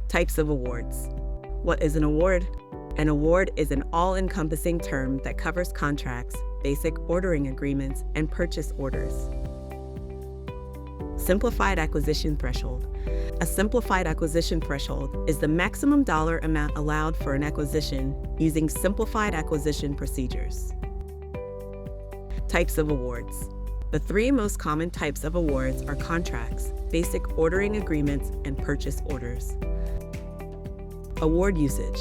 Types of awards. What is an award? An award is an all-encompassing term that covers contracts, basic ordering agreements, and purchase orders. Simplified acquisition threshold. A simplified acquisition threshold is the maximum dollar amount allowed for an acquisition using simplified acquisition procedures. Types of awards. The three most common types of awards are contracts, basic ordering agreements, and purchase orders. Award usage.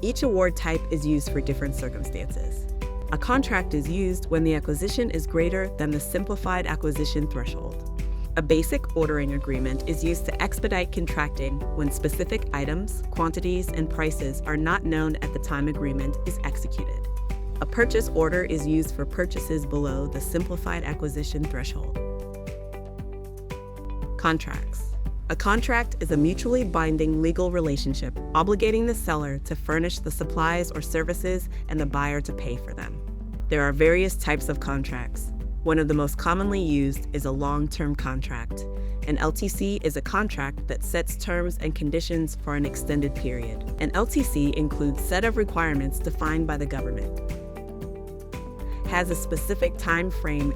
Each award type is used for different circumstances. A contract is used when the acquisition is greater than the simplified acquisition threshold. A basic ordering agreement is used to expedite contracting when specific items, quantities, and prices are not known at the time agreement is executed. A purchase order is used for purchases below the simplified acquisition threshold. Contracts. A contract is a mutually binding legal relationship obligating the seller to furnish the supplies or services and the buyer to pay for them. There are various types of contracts. One of the most commonly used is a long-term contract. An LTC is a contract that sets terms and conditions for an extended period. An LTC includes a set of requirements defined by the government, has a specific time frame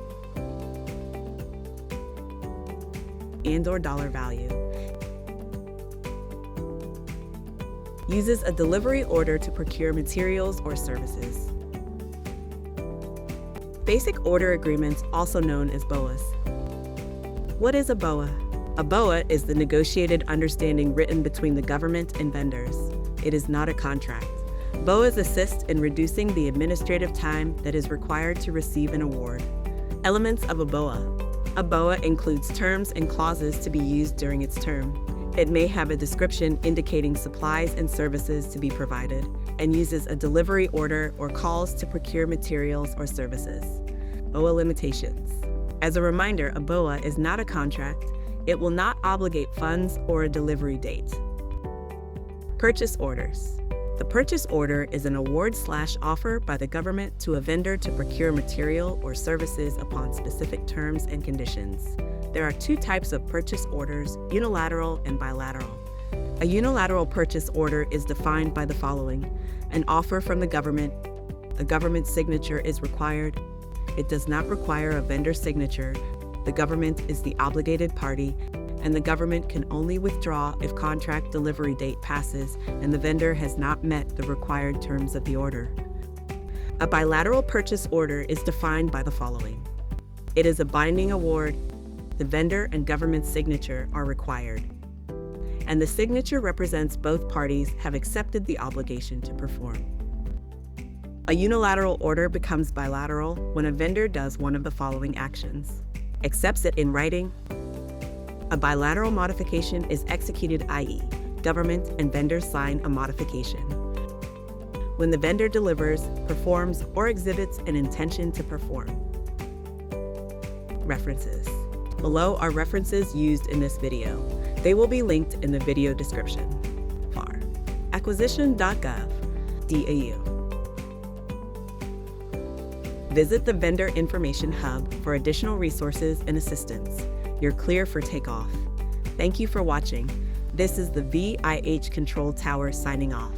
and/or dollar value, uses a delivery order to procure materials or services. Basic order agreements, also known as BOAs. What is a BOA? A BOA is the negotiated understanding written between the government and vendors. It is not a contract. BOAs assist in reducing the administrative time that is required to receive an award. Elements of a BOA. A BOA includes terms and clauses to be used during its term. It may have a description indicating supplies and services to be provided, and uses a delivery order or calls to procure materials or services. BOA limitations. As a reminder, a BOA is not a contract. It will not obligate funds or a delivery date. Purchase orders. The purchase order is an award/offer by the government to a vendor to procure material or services upon specific terms and conditions. There are two types of purchase orders, unilateral and bilateral. A unilateral purchase order is defined by the following: an offer from the government. A government signature is required. It does not require a vendor signature. The government is the obligated party, and the government can only withdraw if contract delivery date passes and the vendor has not met the required terms of the order. A bilateral purchase order is defined by the following: it is a binding award. The vendor and government signature are required, and the signature represents both parties have accepted the obligation to perform. A unilateral order becomes bilateral when a vendor does one of the following actions: accepts it in writing. A bilateral modification is executed, i.e., government and vendor sign a modification when the vendor delivers, performs, or exhibits an intention to perform. References. Below are references used in this video. They will be linked in the video description. FAR. Acquisition.gov. DAU. Visit the Vendor Information Hub for additional resources and assistance. You're clear for takeoff. Thank you for watching. This is the VIH Control Tower signing off.